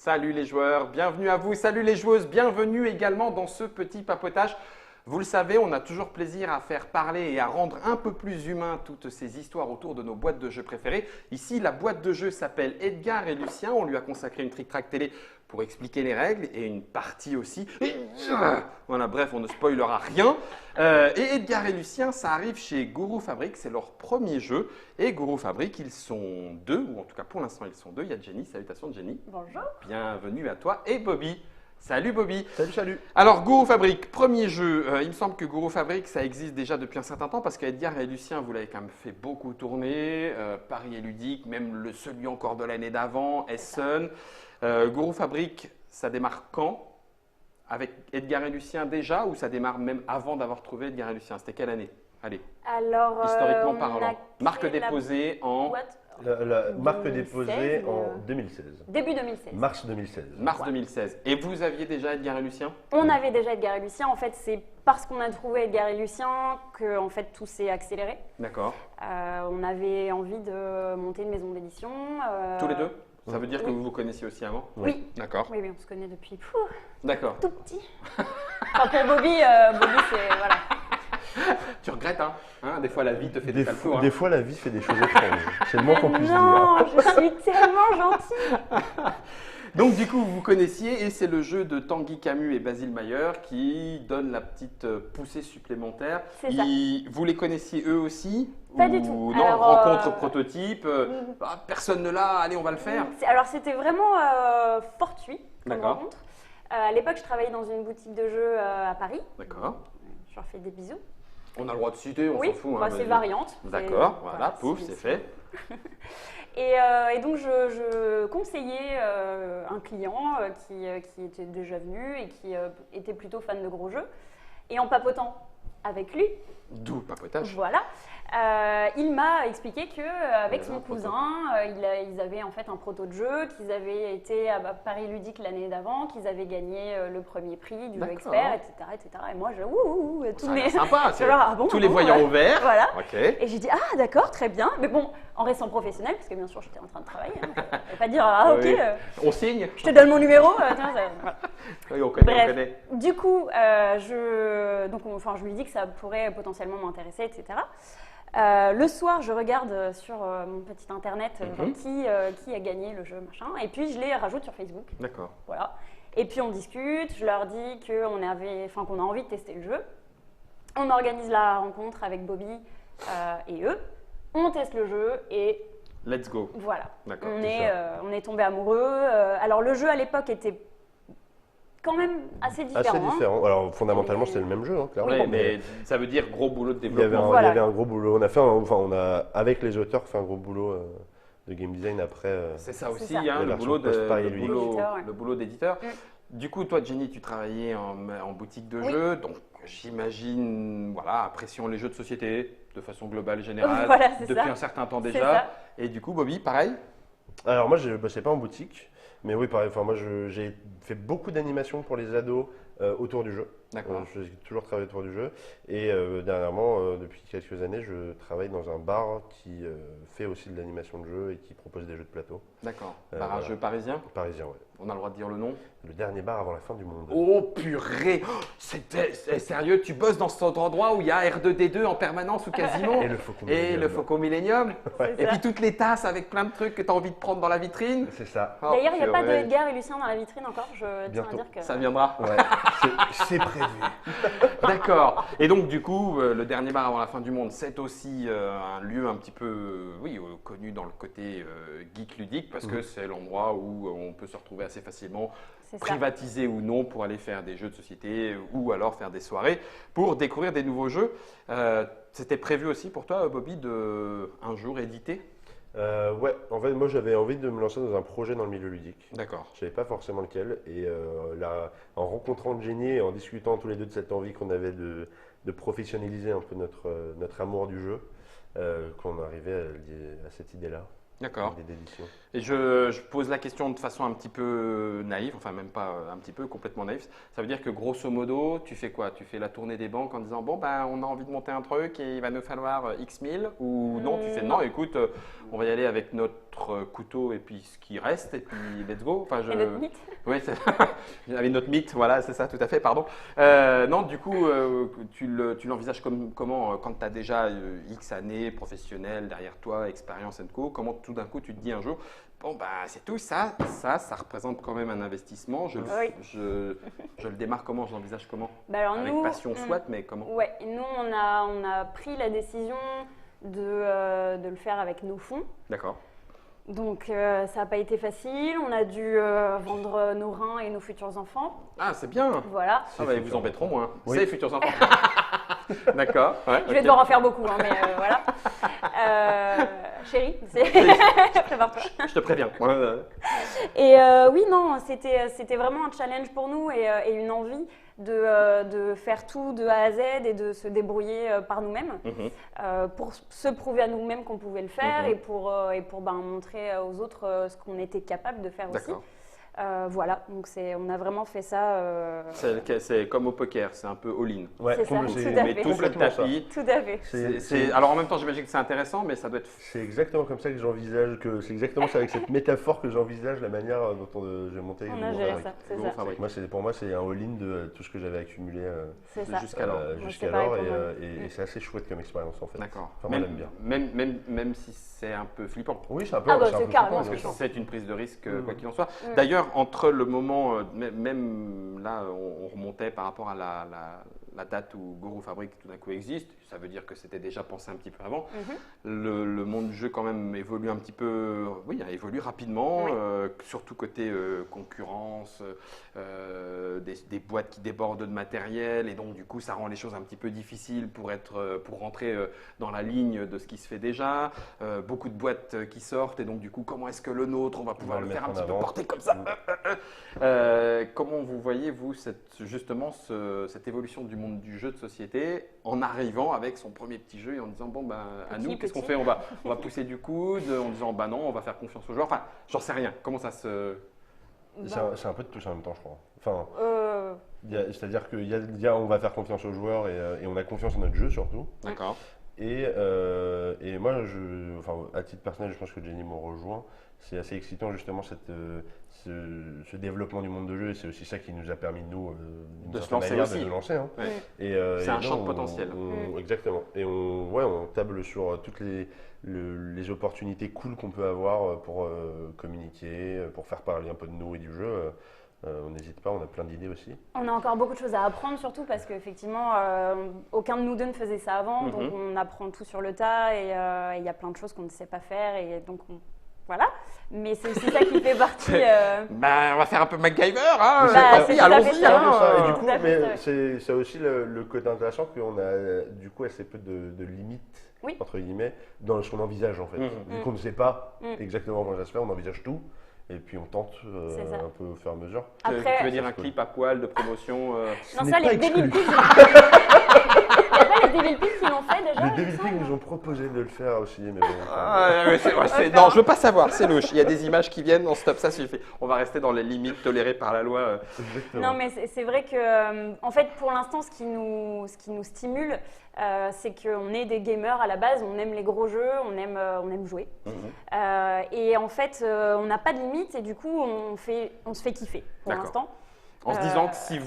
Salut les joueurs, bienvenue à vous. Salut les joueuses, bienvenue également dans ce petit papotage. Vous le savez, on a toujours plaisir à faire parler et à rendre un peu plus humain toutes ces histoires autour de nos boîtes de jeux préférées. Ici, la boîte de jeu s'appelle Edgar et Lucien. On lui a consacré une trick-track télé pour expliquer les règles et une partie aussi. Voilà, bref, on ne spoilera rien. Et Edgar et Lucien, ça arrive chez Gourou Fabric, c'est leur premier jeu. Et Gourou Fabric, ils sont deux, ou en tout cas pour l'instant ils sont deux. Il y a Jenny, salutations Jenny. Bonjour. Bienvenue à toi. Et Bobby. Salut Bobby. Salut, salut. Alors Gourou Fabric, premier jeu. Il me semble que Gourou Fabric, ça existe déjà depuis un certain temps parce qu'Edgar et Lucien, vous l'avez quand même fait beaucoup tourner. Paris et ludique, même celui encore de l'année d'avant, Essen. Gourou Fabric, ça démarre quand? Avec Edgar et Lucien déjà ou ça démarre même avant d'avoir trouvé Edgar et Lucien? C'était quelle année? Allez, Alors, historiquement on parlant. a Marque créé la déposée en boîte La marque 2016, déposée en 2016. début 2016. Mars 2016. mars Ouais. 2016. Et vous aviez déjà Edgar et Lucien? On avait déjà Edgar et Lucien. En fait, c'est parce qu'on a trouvé Edgar et Lucien que en fait, tout s'est accéléré. D'accord. On avait envie de monter une maison d'édition. Tous les deux? Ça veut dire que oui. vous vous connaissiez aussi avant? Oui. D'accord. Oui, on se connaît depuis D'accord. tout petit. Enfin, pour Bobby, c'est… Voilà. Tu regrettes, hein? Des fois, la vie te fait des sales tours. Des fois, la vie fait des choses étranges. C'est le moins qu'on puisse dire. Non, je suis tellement gentille. Donc, du coup, vous connaissiez et c'est le jeu de Tanguy Camus et Basile Mayer qui donne la petite poussée supplémentaire. C'est ça. Vous les connaissiez eux aussi? Pas Ou du tout. Non, Alors, rencontre prototype. Personne ne l'a, allez, on va le faire. Alors, c'était vraiment fortuit comme D'accord. rencontre. À l'époque, je travaillais dans une boutique de jeux à Paris. D'accord. Je leur fais des bisous. On a le droit de citer, on Oui, s'en fout. bah, c'est vas-y. variante. D'accord, voilà, pouf, c'est fait. Et donc, je conseillais un client qui était déjà venu et qui était plutôt fan de gros jeux. Et en papotant avec lui, D'où le papotage. voilà, il m'a expliqué qu'avec son Un proto. cousin, ils avaient en fait un proto de jeu, qu'ils avaient été à Paris Ludique l'année d'avant, qu'ils avaient gagné le premier prix du jeu D'accord. expert, etc. Et moi, Ça a l'air sympa, c'est genre, ah bon, tous ah les bon, voyants ouais. au vert. Voilà. Ok. Et j'ai dit, ah d'accord, très bien. Mais bon, en restant professionnel, parce que bien sûr, j'étais en train de travailler. Hein, je vais pas dire, ah ok, Oui. On signe. je te donne mon numéro. Tiens, voilà. Oui, on connaît, on Bref, connaît. du coup, je lui dis que ça pourrait potentiellement m'intéresser, etc. Le soir, je regarde sur mon petit internet qui a gagné le jeu, machin, et puis je les rajoute sur Facebook. D'accord. Voilà. Et puis on discute, je leur dis qu'on a envie de tester le jeu. On organise la rencontre avec Bobby et eux. On teste le jeu et Let's go. voilà. D'accord, On est tombés amoureux. Alors le jeu à l'époque était quand même assez différent. Assez hein. différent. Alors, fondamentalement, Mais- c'est le même jeu, hein, clairement. Oui, mais ça veut dire gros boulot de il y avait développement. Voilà. un gros boulot. On a, avec les auteurs, fait un gros boulot de game design après. C'est ça C'est aussi, ça. hein, La le version boulot post-Paris le Ludique. boulot- Éditeur, ouais. le boulot d'éditeur. Mm. Du coup, toi, Jenny, tu travaillais en boutique de Oui. jeux, donc j'imagine, voilà, apprécions les jeux de société de façon globale et générale Voilà, c'est depuis ça. un certain temps C'est déjà. ça. Et du coup, Bobby, pareil. Alors, moi, je ne bossais pas en boutique. Mais oui, pareil. Enfin, moi, j'ai fait beaucoup d'animations pour les ados autour du jeu. D'accord. J'ai toujours travaillé autour du jeu. Et dernièrement, depuis quelques années, je travaille dans un bar qui fait aussi de l'animation de jeu et qui propose des jeux de plateau. D'accord. Bar Bar à voilà. jeux parisien. Parisien, ouais. On a le droit de dire le nom. Le dernier bar avant la fin du monde. Oh purée, c'est sérieux, tu bosses dans cet endroit où il y a R2D2 en permanence ou quasiment. Et le Faucon Et Millennium. le Faucon Millennium. C'est Et ça. puis toutes les tasses avec plein de trucs que tu as envie de prendre dans la vitrine. C'est ça. Oh, D'ailleurs, il n'y a pas de purée. Edgar et Lucien dans la vitrine encore. Je tiens à Bientôt. dire que… Ça viendra. Ouais, c'est prévu. D'accord. Et donc du coup, le dernier bar avant la fin du monde, c'est aussi un lieu un petit peu, connu dans le côté geek ludique parce que c'est l'endroit où on peut se retrouver assez facilement, C'est ça. privatisé ou non, pour aller faire des jeux de société ou alors faire des soirées pour découvrir des nouveaux jeux. C'était prévu aussi pour toi, Bobby, de un jour éditer? Ouais, en fait, moi j'avais envie de me lancer dans un projet dans le milieu ludique. D'accord. Je savais pas forcément lequel. Et là, en rencontrant Jenny et en discutant tous les deux de cette envie qu'on avait de professionnaliser un peu notre amour du jeu, qu'on arrivait à cette idée-là. D'accord. d'idées d'édition. Et je pose la question de façon un petit peu naïve, enfin même pas un petit peu, complètement naïve. Ça veut dire que grosso modo, tu fais quoi? Tu fais la tournée des banques en disant bon ben on a envie de monter un truc et il va nous falloir X mille, ou non, tu fais non, écoute, on va y aller avec notre couteau et puis ce qui reste et puis let's go. Enfin, Et notre mythe. Oui, avec notre mythe, voilà, c'est ça, tout à fait, pardon. Non, du coup, tu l'envisages comment quand tu as déjà X années professionnelles derrière toi, expérience et co, comment tout d'un coup tu te dis un jour, bon, bah, c'est tout, ça représente quand même un investissement. Je le démarre comment, je l'envisage comment? Bah alors Avec nous, passion soit, mais comment? Ouais, nous on a pris la décision de le faire avec nos fonds. D'accord. Donc ça n'a pas été facile, on a dû vendre nos reins et nos futurs enfants. Ah, c'est bien. Voilà. Ah, bah, ils vous embêteront moins. Oui. C'est futurs enfants. D'accord. Ouais, Je vais ok. devoir en faire beaucoup, hein, mais voilà. Chérie, prépare-toi. Je te préviens. Ouais. Et oui, non, c'était vraiment un challenge pour nous et une envie de faire tout de A à Z et de se débrouiller par nous-mêmes pour se prouver à nous-mêmes qu'on pouvait le faire et pour montrer aux autres ce qu'on était capable de faire aussi. D'accord. Voilà, donc on a vraiment fait ça. C'est comme au poker, c'est un peu all-in. Ouais, C'est ça, compl- tout c'est- à On met fait. tout sur le complètement ça. tapis. Tout à fait. Alors en même temps, j'imagine que c'est intéressant, mais ça doit être. C'est exactement comme ça que j'envisage, c'est exactement ça, avec cette métaphore que j'envisage la manière dont j'ai monté On Gros a géré Fabrique. ça, c'est Gros ça. Fabrique. Pour moi, c'est un all-in de tout ce que j'avais accumulé C'est ça. jusqu'alors. Moi, jusqu'alors, c'est pareil pour moi. et c'est assez chouette comme expérience en fait. D'accord. Enfin, moi, j'aime bien. Même si c'est un peu flippant. Oui, c'est un peu. Ah bah, c'est un c'est peu carrément flippant, Parce que bien sûr. c'est une prise de risque, quoi qu'il en soit. Mm. D'ailleurs, entre le moment, même là, on remontait par rapport à la date où Goro Fabrique tout d'un coup existe, ça veut dire que c'était déjà pensé un petit peu avant. Le monde du jeu quand même évolue un petit peu, oui, a évolué rapidement, Oui. surtout côté concurrence, des boîtes qui débordent de matériel, et donc du coup ça rend les choses un petit peu difficiles pour rentrer dans la ligne de ce qui se fait déjà. Beaucoup de boîtes qui sortent, et donc du coup comment est-ce que le nôtre, on va pouvoir On va le le faire un mettre petit en peu avant. porter comme ça. Comment vous voyez, vous, justement cette évolution du monde du jeu de société en arrivant avec son premier petit jeu et en disant, bon, ben, à nous, qu'est-ce qu'on fait? On va pousser du coude en disant, bah non, on va faire confiance aux joueurs. Enfin, j'en sais rien. Comment ça se… C'est un peu de tout ça en même temps, je crois. Enfin, Euh, c'est-à-dire qu'on va faire confiance aux joueurs et on a confiance en notre jeu surtout. D'accord. Et moi, à titre personnel, je pense que Jenny m'en rejoint. C'est assez excitant justement ce développement du monde de jeu, et c'est aussi ça qui nous a permis nous d'une De se certaine lancer manière, aussi. de nous lancer. Hein. Ouais. Et C'est un non, champ de potentiel. Exactement. Et on table sur toutes les opportunités cool qu'on peut avoir pour communiquer, pour faire parler un peu de nous et du jeu. On n'hésite pas, on a plein d'idées aussi. On a encore beaucoup de choses à apprendre, surtout parce qu'effectivement, aucun de nous deux ne faisait ça avant, donc on apprend tout sur le tas et il y a plein de choses qu'on ne sait pas faire et donc voilà. Mais c'est aussi ça qui fait partie. Ben, on va faire un peu MacGyver, hein. Bah, c'est tout à fait allons-y, ça. hein. Ça. Et du coup, Tout à fait, mais c'est aussi le côté intéressant qu'on a du coup assez peu de limites, Oui. entre guillemets, dans ce qu'on envisage en fait. Mhm. Vu qu'on ne sait pas Mhm. exactement comment ça se fait, on envisage tout. Et puis on tente C'est ça. un peu au fur et à mesure. Après, Tu veux dire un c'est cool. clip à poil de promotion non, n'est ça, pas les Devil exclu. Pigs. Il n'y a pas les Devil Pigs qui l'ont fait déjà? Les il me Devil semble. Pigs nous ont proposé de le faire aussi, mais bon. Ah, ouais, non, je veux pas savoir, c'est louche. Il y a des images qui viennent, on stop, ça suffit. On va rester dans les limites tolérées par la loi. Exactement. Non, mais c'est vrai que, en fait, pour l'instant, ce qui nous stimule, c'est qu'on est des gamers à la base, on aime les gros jeux, on aime jouer. Et en fait, on n'a pas de limite et du coup, on se fait kiffer pour D'accord. l'instant. En se disant que si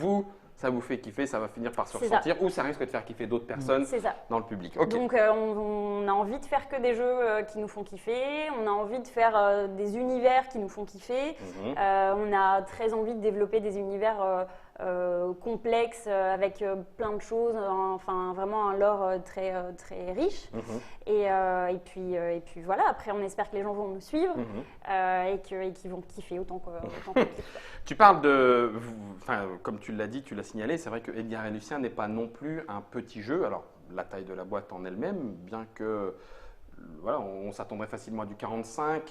ça vous fait kiffer, ça va finir par se C'est ça. ressentir, ou ça risque de faire kiffer d'autres personnes C'est ça. dans le public. Ok. Donc, on a envie de faire que des jeux qui nous font kiffer, on a envie de faire des univers qui nous font kiffer, on a très envie de développer des univers complexes avec plein de choses, enfin vraiment un lore très riche. Et puis voilà, après on espère que les gens vont nous suivre et qu'ils vont kiffer autant qu'on kiffe. Tu parles de, enfin, comme tu l'as dit, tu l'as signalé, c'est vrai que Edgar et Lucien n'est pas non plus un petit jeu. Alors, la taille de la boîte en elle-même, bien que, voilà, on s'attendrait facilement à du 45.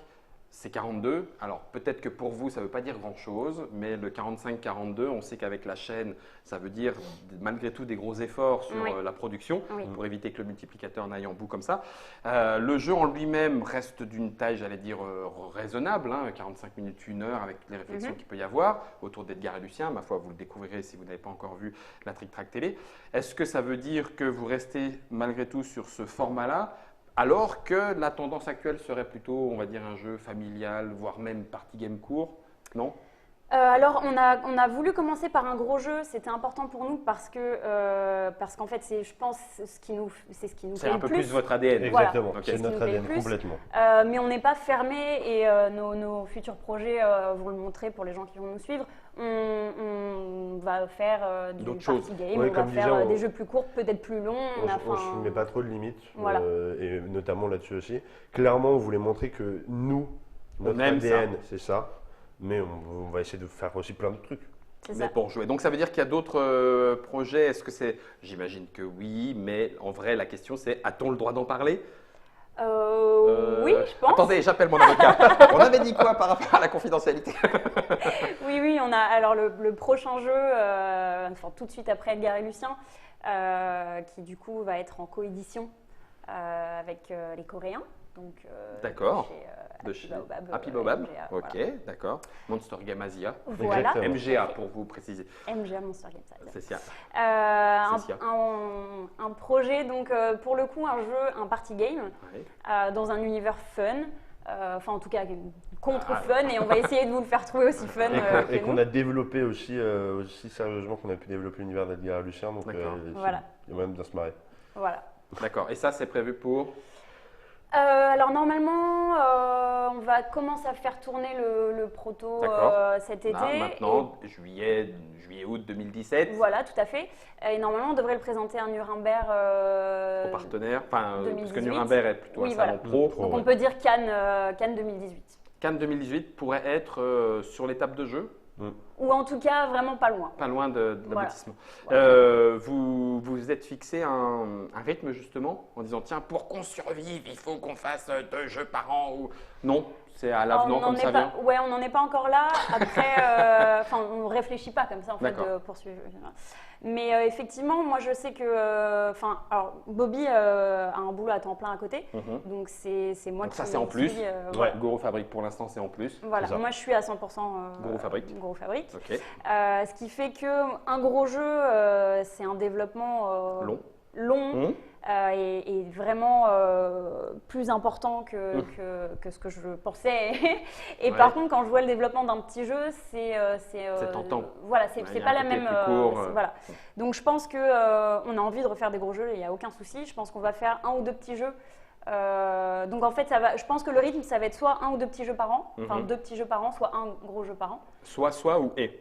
c'est 42. Alors peut-être que pour vous, ça ne veut pas dire grand-chose, mais le 45-42, on sait qu'avec la chaîne, ça veut dire malgré tout des gros efforts sur la production pour éviter que le multiplicateur n'aille en bout comme ça. Le jeu en lui-même reste d'une taille, j'allais dire, raisonnable, 45 minutes, 1 heure avec les réflexions qu'il peut y avoir autour d'Edgar et Lucien. Ma foi, vous le découvrirez si vous n'avez pas encore vu la Trick Track télé. Est-ce que ça veut dire que vous restez malgré tout sur ce format-là, alors que la tendance actuelle serait plutôt, on va dire, un jeu familial, voire même party game court, non? Alors, on a voulu commencer par un gros jeu. C'était important pour nous parce qu'en fait, c'est, je pense, c'est ce qui nous plaît C'est un peu le plus. plus votre ADN. Exactement, Voilà. c'est C'est ce qui notre nous plaît ADN le plus. complètement. Mais on n'est pas fermé et nos futurs projets vont le montrer pour les gens qui vont nous suivre. On va faire du D'autres party choses. game, Ouais, on va comme faire disait, des jeux plus courts, peut-être plus longs. On ne se met pas trop de limites, Voilà. et notamment là-dessus aussi. Clairement, on voulait montrer que nous, notre aime ADN, c'est ça, mais on va essayer de faire aussi plein de trucs. C'est Mais ça. pour jouer. Donc ça veut dire qu'il y a d'autres projets. Est-ce que c'est… J'imagine que oui, mais en vrai, la question c'est, a-t-on le droit d'en parler? Oui, je pense. Attendez, j'appelle mon avocat. On avait dit quoi par rapport à la confidentialité? Oui, on a alors le prochain jeu, enfin, tout de suite après Edgar et Lucien, qui du coup va être en coédition avec les Coréens. Donc, D'accord. De De chez chez Happy Baobab, Happy Baobab. MGA, Ok, voilà. d'accord. Monster Game Asia. Voilà. Exactement. MGA pour vous préciser. MGA Monster Games. C'est ça. Un, C'est ça. un projet, donc pour le coup, un jeu, un party game, Ouais. dans un univers fun, enfin en tout cas contre fun, et on va essayer de vous le faire trouver aussi fun Et que qu'on nous. a développé aussi sérieusement qu'on a pu développer l'univers d'Edgar et Lucien, donc D'accord. Voilà. il y a même bien se marrer. Voilà. D'accord. Et ça, c'est prévu pour… Alors normalement, on va commencer à faire tourner le proto D'accord. cet été. Là, maintenant, juillet, août 2017. Voilà, tout à fait. Et normalement, on devrait le présenter à Nuremberg. Aux partenaires. Enfin, parce que 2018. Nuremberg est plutôt Oui, un salon voilà. pro. Pro, Donc ouais. on peut dire Cannes 2018. Cannes 2018 pourrait être sur l'étape de jeu, Ou en tout cas, vraiment pas loin. pas loin de Voilà. l'aboutissement. Voilà. Vous vous êtes fixé un rythme justement en disant tiens, pour qu'on survive, il faut qu'on fasse 2 jeux par an ou… Non, c'est à l'avenant On n'en comme est ça pas, vient. ouais, on n'en est pas encore là. Après, enfin, on réfléchit pas comme ça en fait D'accord. de poursuivre. Mais effectivement, moi je sais que, enfin, alors Bobby a un boulot à temps plein à côté, Mhm. donc c'est moi Donc qui ça, c'est en plus. suis, Ouais. voilà. Goro Fabrique pour l'instant, c'est en plus. Voilà, C'est ça. moi je suis à 100% Gros Fabrique. Gros Fabrique. Ok. Ce qui fait que un gros jeu, c'est un développement long Mhm. et vraiment plus important que ce que je pensais. Et Ouais. par contre, quand je vois le développement d'un petit jeu, c'est tentant. Voilà, c'est Ouais, il y a pas un la côté même. plus court, voilà. Donc je pense que on a envie de refaire des gros jeux, il n'y a aucun souci. Je pense qu'on va faire 1 ou 2 petits jeux. Donc en fait, je pense que le rythme, ça va être soit 1 ou 2 petits jeux par an, enfin 2 petits jeux par an, soit 1 gros jeu par an. Soit ou et,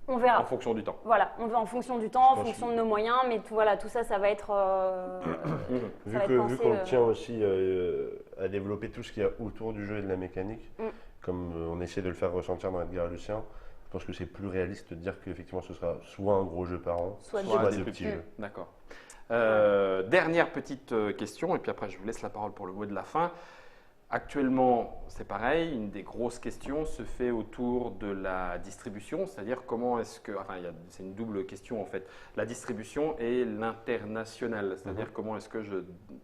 On en verra. fonction du temps. Voilà, on va en fonction du temps, en pense fonction de nos moyens, mais tout ça, ça va être. Vu ça va être pensé, qu'on tient aussi à développer tout ce qu'il y a autour du jeu et de la mécanique, Mm. comme on essaie de le faire ressentir dans Edgar et Lucien, je pense que c'est plus réaliste de dire qu'effectivement ce sera soit un gros jeu par an, Soit soit deux des petits. petits jeux. D'accord. Dernière petite question, et puis après je vous laisse la parole pour le mot de la fin. Actuellement, c'est pareil, une des grosses questions se fait autour de la distribution, c'est-à-dire comment est-ce que, enfin c'est une double question en fait, la distribution et l'international, c'est-à-dire comment est-ce que je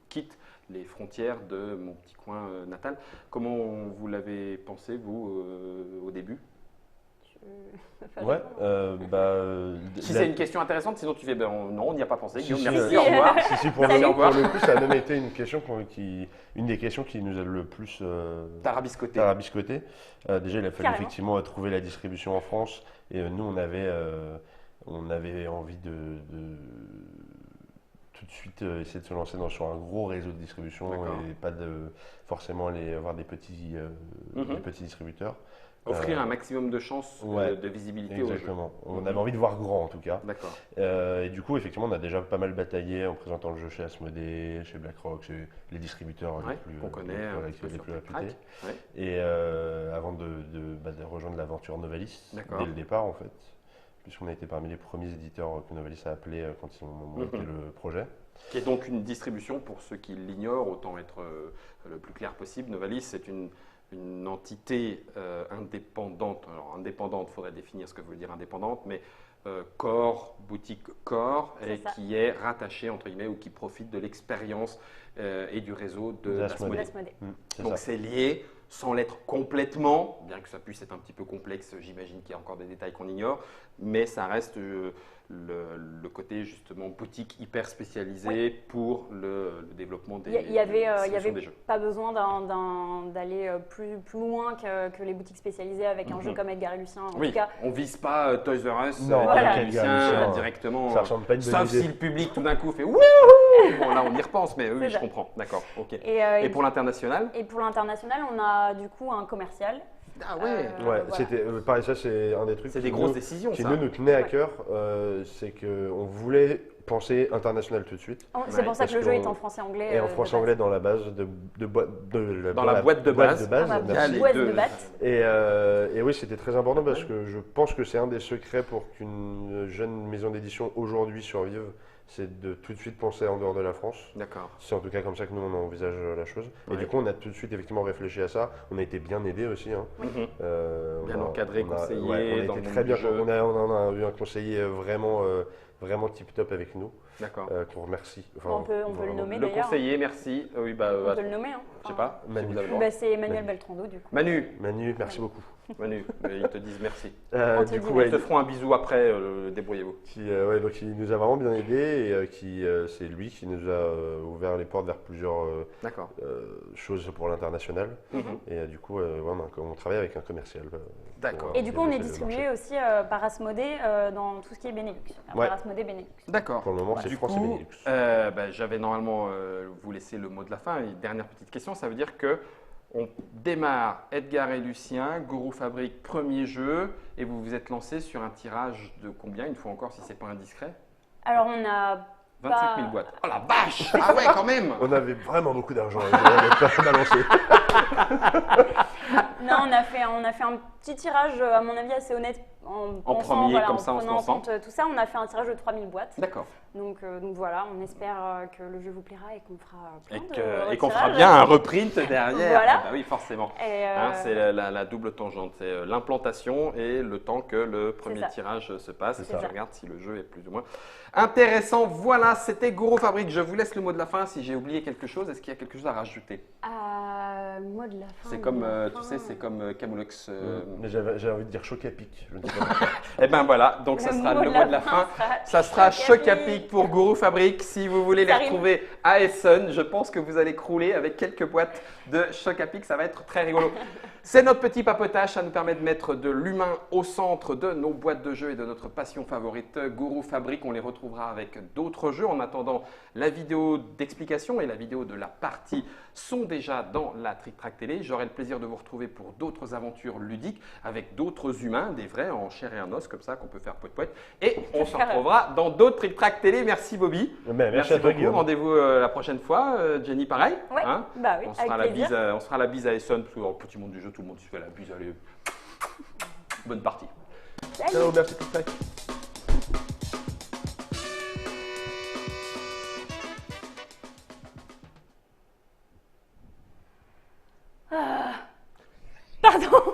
quitte les frontières de mon petit coin natal. Comment vous l'avez pensé vous au début? Ouais, Si c'est une question intéressante, sinon tu fais non, on n'y a pas pensé. Si, Guillaume, si, merci, euh, au revoir. si, pour, Salut, au revoir. pour le coup, ça a même été une question une des questions qui nous a le plus Tarabiscoté. tarabiscoté. Déjà, il a fallu Carrément. effectivement trouver la distribution en France. Et nous, on avait envie de tout de suite essayer de se lancer sur un gros réseau de distribution D'accord. et pas forcément aller avoir des petits distributeurs. Offrir un maximum de chances ouais, de visibilité au jeu. Exactement. On Mhm. avait envie de voir grand en tout cas. D'accord. Et du coup, effectivement, on a déjà pas mal bataillé en présentant le jeu chez Asmodée, chez BlackRock, chez les distributeurs Ouais, qu'on connaît un petit peu les sur plus Trick réputés. Track. Ouais. Et avant de rejoindre l'aventure Novalis, D'accord. dès le départ en fait, puisqu'on a été parmi les premiers éditeurs que Novalis a appelé quand ils ont monté le projet. Qui est donc une distribution, pour ceux qui l'ignorent, autant être le plus clair possible. Novalis, c'est une une entité indépendante. Alors indépendante, il faudrait définir ce que veut dire indépendante, mais Core, boutique Core, et qui est rattachée entre guillemets ou qui profite de l'expérience et du réseau d'Asmodée. Donc c'est lié sans l'être complètement, bien que ça puisse être un petit peu complexe, j'imagine qu'il y a encore des détails qu'on ignore, mais ça reste le côté justement boutique hyper spécialisée pour le développement des Il y avait des jeux. Pas besoin d'aller plus loin que les boutiques spécialisées avec un jeu comme Edgar et Lucien. En tout cas, on vise pas Toys R Us, voilà. Lucien directement, ça ressemble pas à une bonne sauf idée. si le public tout d'un coup fait wouhou. Bon là on y repense, mais oui je comprends, d'accord, ok. Et pour l'international? Et pour l'international, on a du coup un commercial. Ah ouais. Ouais, voilà. c'était pareil, ça c'est un des trucs C'est des grosses décisions qui ça. nous tenait à cœur, c'est qu'on voulait penser international tout de suite. C'est pour ça que le jeu est en français-anglais. Et en français-anglais dans la base dans la boîte de base. Dans la merci. boîte de base. Et oui, c'était très important parce que je pense que c'est un des secrets pour qu'une jeune maison d'édition aujourd'hui survive, c'est de tout de suite penser en dehors de la France. D'accord. C'est en tout cas comme ça que nous on envisage la chose. Et Ouais. du coup, on a tout de suite effectivement réfléchi à ça. On a été bien aidés aussi. Hein. Bien encadré, conseillé, on a dans été le très monde bien. du jeu. On a eu un conseiller vraiment tip top avec nous. D'accord. Qu'on remercie. On peut le nommer Le d'ailleurs. conseiller, merci. Oui, On peut le nommer. je sais pas. Manu. si vous avez le droit. C'est Emmanuel Beltrando du coup. Manu, Merci beaucoup. Manu, ils te disent merci. On te Du dit coup, Ils ouais, te feront un bisou après, débrouillez-vous. donc il nous a vraiment bien aidés et c'est lui qui nous a ouvert les portes vers plusieurs D'accord. choses pour l'international. Et du coup, on travaille avec un commercial. D'accord. Et du coup, on est le distribué marché. aussi par Asmodée dans tout ce qui est Benelux. Ouais. Par Asmodée Benelux. D'accord. Pour le moment, c'est Du France et coup, Benelux. j'avais normalement vous laissé le mot de la fin. Et dernière petite question, ça veut dire que on démarre Edgar et Lucien, Gourou Fabrique, premier jeu, et vous vous êtes lancé sur un tirage de combien, une fois encore, si c'est pas indiscret? Alors, on a 25 000 boîtes. Oh la vache! Ah ouais, quand même! On avait vraiment beaucoup d'argent. On avait pas balancé. Non, on a fait un petit tirage, à mon avis, assez honnête. En premier, comme ça, en on se prenant en lançant. compte tout ça, on a fait un tirage de 3000 boîtes. D'accord. Donc voilà, on espère que le jeu vous plaira et qu'on fera plein Et qu'on fera retirages. bien un reprint derrière. Voilà. Ah bah oui, forcément. Et, C'est la double tangente. C'est l'implantation et le temps que le premier ça. tirage se passe. C'est Et ça. je regarde si le jeu est plus ou moins intéressant. Voilà, c'était Gourou Fabrique. Je vous laisse le mot de la fin. Si j'ai oublié quelque chose, est-ce qu'il y a quelque chose à rajouter? Mot de la fin. C'est comme, tu sais, c'est comme Camoulox. Mais j'avais envie de dire choc à pic. Je ne sais pas pourquoi. Et ben voilà, donc ça sera le mot de la fin. Ça sera choc à pic pour Gourou Fabrique. Si vous voulez les Ça rime. retrouver à Essen, je pense que vous allez crouler avec quelques boîtes de choc à pic. Ça va être très rigolo. C'est notre petit papotage. Ça nous permet de mettre de l'humain au centre de nos boîtes de jeux et de notre passion favorite, Gourou Fabrique. On les retrouvera avec d'autres jeux. En attendant, la vidéo d'explication et la vidéo de la partie sont déjà dans la Trick Track Télé. J'aurai le plaisir de vous retrouver pour d'autres aventures ludiques avec d'autres humains, des vrais en chair et en os, comme ça qu'on peut faire poète poète. Et on se retrouvera dans d'autres Trick Track Télé. Merci Bobby. Merci à toi, beaucoup. Guillaume. Rendez-vous la prochaine fois. Jenny, pareil. Ouais, bah oui, On se fera la avec plaisir. bise, on se fera la bise à Essen parce que dans le petit monde du jeu, tout le monde se fait la bise. Allez, bonne partie. Salut. Ciao, merci Tic Tac. Pardon.